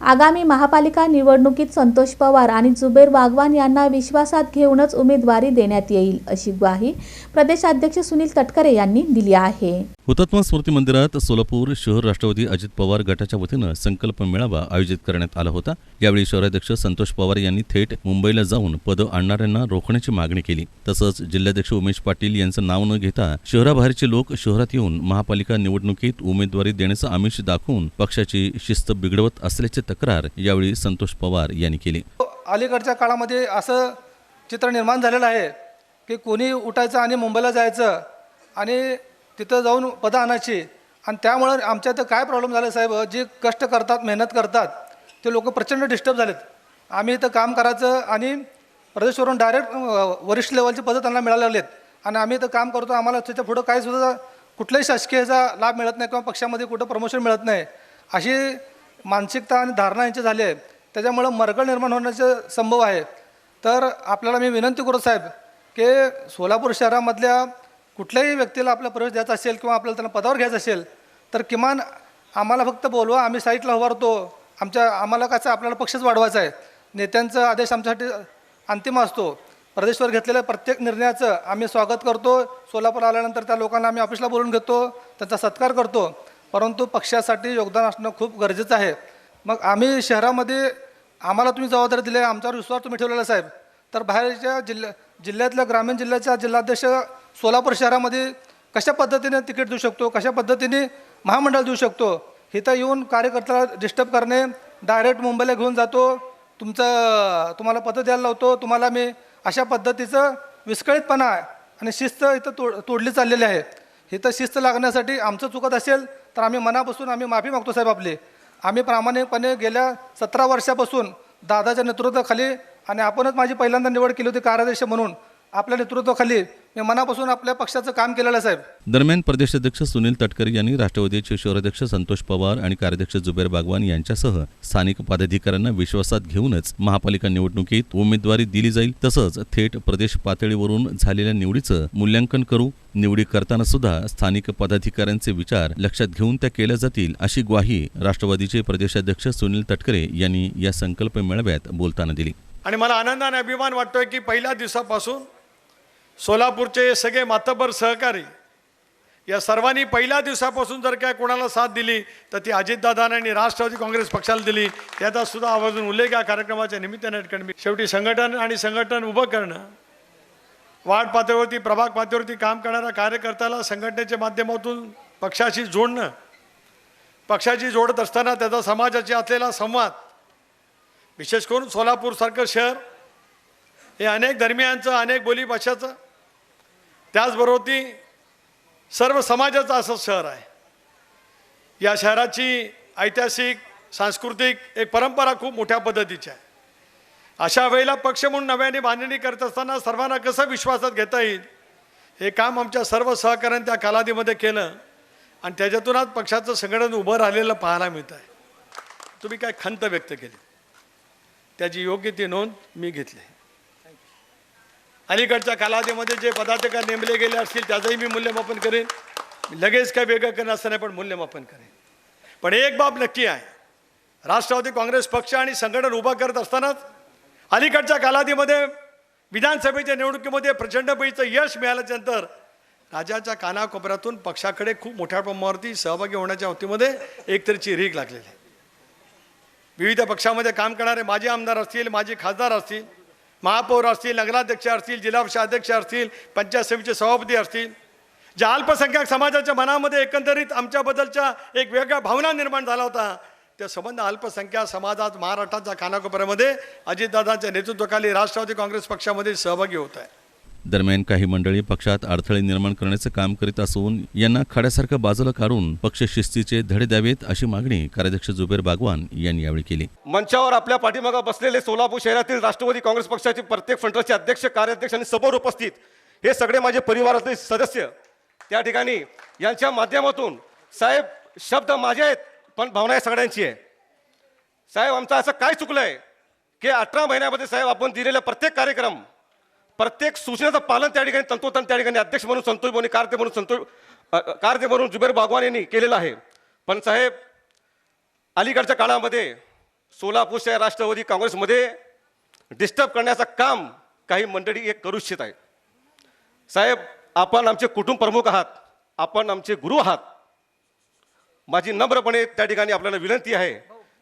आगामी महापालिका निवडणुकीत संतोष पवार आणि जुबेर बागवान यांना विश्वासात घेऊनच उमेदवारी देण्यात येईल अशी ग्वाही प्रदेशाध्यक्ष सुनील तटकरे यांनी दिली आहे। हुतात्मा स्मृती मंदिरात सोलापूर शहर राष्ट्रवादी अजित पवार गटाच्या वतीनं संकल्प मेळावा आयोजित करण्यात आला होता। यावेळी शहराध्यक्ष संतोष पवार यांनी थेट मुंबईला जाऊन पद आणणाऱ्यांना रोखण्याची मागणी केली। तसंच जिल्हाध्यक्ष उमेश पाटील यांचं नाव न घेता शहराबाहेरचे लोक शहरात येऊन महापालिका निवडणुकीत उमेदवारी देण्याचं आमिष दाखवून पक्षाची शिस्त बिघडवत असल्याची तक्रार यावेळी संतोष पवार यांनी केली। अलीकडच्या काळामध्ये असं चित्र निर्माण झालेलं आहे की कोणी उठायचं आणि मुंबईला जायचं आणि तिथं जाऊन पदं आणायची आणि त्यामुळे आमच्या इथं काय प्रॉब्लेम झाला साहेब, जे कष्ट करतात मेहनत करतात ते लोक प्रचंड डिस्टर्ब झालेत। आम्ही इथं काम करायचं आणि प्रदेशवरून डायरेक्ट वरिष्ठ लेवलचे पदं त्यांना मिळाले आहेत आणि आम्ही इथं काम करतो, आम्हाला त्याच्या पुढं काही सुद्धा कुठल्याही शासकीयचा लाभ मिळत नाही किंवा पक्षामध्ये कुठं प्रमोशन मिळत नाही अशी मानसिकता आणि धारणा यांची झाली आहे। त्याच्यामुळं मरगळ निर्माण होण्याचे संभव आहे। तर आपल्याला मी विनंती करू साहेब की सोलापूर शहरामधल्या कुठल्याही व्यक्तीला आपला प्रवेश द्यायचा असेल किंवा आपल्याला त्यांना पदावर घ्यायचं असेल तर किमान आम्हाला फक्त बोलवा, आम्ही साईटला उभारतो। आम्हाला कसं आपल्याला पक्षच वाढवायचा आहे। नेत्यांचा आदेश आमच्यासाठी अंतिम असतो। प्रदेशवर घेतलेल्या प्रत्येक निर्णयाचं आम्ही स्वागत करतो। सोलापूर आल्यानंतर त्या लोकांना आम्ही ऑफिसला बोलवून घेतो, त्यांचा सत्कार करतो, परंतु पक्षासाठी योगदान असणं खूप गरजेचं आहे। मग आम्ही शहरामध्ये आम्हाला तुम्ही जबाबदारी दिली आहे, आमच्यावर विश्वास तुम्ही ठेवलेला साहेब, तर बाहेरच्या जिल्ह्यातल्या ग्रामीण जिल्ह्याच्या जिल्हाध्यक्ष सोलापूर शहरामध्ये कशा पद्धतीने तिकीट देऊ शकतो, कशा पद्धतीने महामंडळ देऊ शकतो, इथं येऊन कार्यकर्त्याला डिस्टर्ब करणे, डायरेक्ट मुंबईला घेऊन जातो, तुम्हाला पदं द्यायला लावतो, तुम्हाला मी अशा पद्धतीचं विस्कळीतपणा आणि शिस्त इथं तोडली चाललेली आहे। इथं शिस्त लागण्यासाठी आमचं चुकत असेल तर आम्ही मनापासून माफी मागतो साहेब आपली। आम्ही प्रामाणिकपणे गेल्या 17 वर्षापासून दादाच्या नेतृत्वाखाली आणि आपणच माझी पहिल्यांदा निवड केली होती कार्याध्यक्ष म्हणून, आपल्या नेतृत्वाखाली मी मनापासून आपल्या पक्षाचं काम केलेलं आहे साहेब। दरम्यान प्रदेशाध्यक्ष सुनील तटकरे यांनी राष्ट्रवादीचे शहराध्यक्ष संतोष पवार आणि कार्याध्यक्ष जुबेर बागवान यांच्यासह स्थानिक पदाधिकाऱ्यांना विश्वासात घेऊनच महापालिका निवडणुकीत उमेदवारी दिली जाईल, तसंच थेट प्रदेश पातळीवरून झालेल्या निवडीचं मूल्यांकन करू। निवडी करताना सुद्धा स्थानिक पदाधिकाऱ्यांचे विचार लक्षात घेऊन त्या केल्या जातील अशी ग्वाही राष्ट्रवादीचे प्रदेशाध्यक्ष सुनील तटकरे यांनी या संकल्प मेळाव्यात बोलताना दिली। आणि मला आनंद आणि अभिमान वाटतोय की पहिल्या दिवसापासून सोलापूरचे सगळे मातब्बर सहकारी या सर्वांनी पहिल्या दिवसापासून जर काय कोणाला साथ दिली तर ती अजितदादांनी आणि राष्ट्रवादी काँग्रेस पक्षाला दिली। त्याचा सुद्धा आवर्जून उल्लेख या कार्यक्रमाच्या निमित्ताने शेवटी संघटन उभं करणं, वार्ड पातळीवरती प्रभाग पातळीवरती काम करणाऱ्या कार्यकर्त्याला संघटनेच्या माध्यमातून पक्षाशी जोडणं, पक्षाशी जोडत असताना त्याचा समाजाशी असलेला संवाद, विशेष करून सोलापूरसारखं शहर हे अनेक धर्मियांचं, अनेक बोलीभाषाचं, त्याचबरोबर ती सर्व समाजाचं असं शहर आहे। या शहराची ऐतिहासिक सांस्कृतिक एक परंपरा खूप मोठ्या पद्धतीची आहे। अशा वेळेला पक्ष म्हणून नव्याने बांधणी करत असताना सर्वांना कसं विश्वासात घेता येईल हे काम आमच्या सर्व सहकाऱ्यांनी त्या कालावधीमध्ये केलं आणि त्याच्यातूनच पक्षाचं संघटन उभं राहिलेलं पाहायला मिळत आहे। तुम्ही काय खंत व्यक्त केली त्याची योग्य ती नोंद मी घेतली। अलीकडच्या कालावधीमध्ये जे पदाधिकारी नेमले गेले असतील त्याचंही मी मूल्यमापन करेन, लगेच काय वेगळं करणं असं नाही पण मूल्यमापन करेन। पण एक बाब नक्की आहे, राष्ट्रवादी काँग्रेस पक्ष आणि संघटन उभं करत असतानाच अलीकडच्या कालावधीमध्ये विधानसभेच्या निवडणुकीमध्ये प्रचंडपैकीचं यश मिळाल्यानंतर राज्याच्या कानाकोपऱ्यातून पक्षाकडे खूप मोठ्या प्रमाणावरती सहभागी होण्याच्या बाबतीमध्ये एकतरीची रीग लागलेली आहे। विविध पक्षामध्ये काम करणारे माजी आमदार असतील, माजी खासदार असतील, महापौर असतील, नगराध्यक्ष असतील, जिल्हा परिषद अध्यक्ष असतील, पंचायत समितीचे सभापती असतील, ज्या अल्पसंख्याक समाजाच्या मनामध्ये एकंदरीत आमच्याबद्दलच्या एक वेगळ्या भावना निर्माण झाला होता, त्या संबंध अल्पसंख्याक समाजात महाराष्ट्राच्या कानाकोपऱ्यामध्ये अजितदादांच्या नेतृत्वाखाली राष्ट्रवादी काँग्रेस पक्षामध्ये सहभागी होत आहे। दरम्यान काही मंडळी पक्षात अडथळे निर्माण करण्याचं काम करीत असून यांना खड्यासारखं बाजूला काढून पक्ष शिस्तीचे धडे द्यावेत अशी मागणी कार्याध्यक्ष जुबेर बागवान यांनी यावेळी केली। मंचावर आपल्या पाठीमागे बसलेले सोलापूर शहरातील राष्ट्रवादी काँग्रेस पक्षाचे प्रत्येक फंडाचे अध्यक्ष, कार्याध्यक्ष आणि समोर उपस्थित हे सगळे माझे परिवारातले सदस्य त्या ठिकाणी यांच्या माध्यमातून साहेब शब्द माझे आहेत पण भावना सगळ्यांची आहे। साहेब आमचं असं काय चुकलंय की 18 महिन्यामध्ये साहेब आपण दिलेला प्रत्येक कार्यक्रम, प्रत्येक सूचनेचं पालन त्या ठिकाणी तंतोतंत त्या ठिकाणी अध्यक्ष म्हणून संतोष बोनी, कार्य म्हणून जुबेर बागवान यांनी केलेलं आहे। पण साहेब अलीकडच्या काळामध्ये सोलापूर शहर राष्ट्रवादी काँग्रेसमध्ये डिस्टर्ब करण्याचं काम काही मंडळी एक करू इच्छित आहे. साहेब, आपण आमचे कुटुंब प्रमुख आहात, आपण आमचे गुरु आहात. माझी नम्रपणे त्या ठिकाणी आपल्याला विनंती आहे,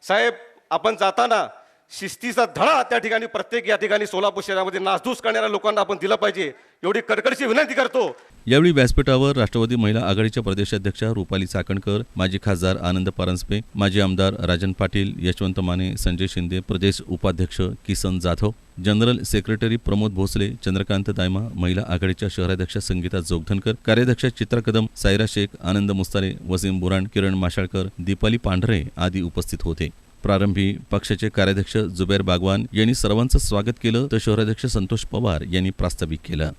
साहेब आपण जाताना शिस्तीचा धडा त्या ठिकाणी प्रत्येक या ठिकाणी सोलापूर शहरामध्ये नासधूस करणाऱ्या लोकांना आपण दिला पाहिजे, एवढी कडकडीची विनंती करतो. यावेळी व्यासपीठावर राष्ट्रवादी महिला आघाडीच्या प्रदेशाध्यक्षा रुपाली चाकणकर, माजी खासदार आनंद परांजपे, माजी आमदार राजन पाटील, यशवंत माने, संजय शिंदे, प्रदेश उपाध्यक्ष किसन जाधव, जनरल सेक्रेटरी प्रमोद भोसले, चंद्रकांत दायमा, महिला आघाडीच्या शहराध्यक्ष संगीता जोगधनकर, कार्याध्यक्ष चित्रा कदम, सायरा शेख, आनंद मुस्तारे, वसीम बुराण, किरण माशाळकर, दीपाली पांढरे आदी उपस्थित होते. प्रारंभी पक्षाचे कार्याध्यक्ष जुबेर बागवान यांनी सर्वांचं स्वागत केलं, तर शहराध्यक्ष संतोष पवार यांनी प्रास्ताविक केलं.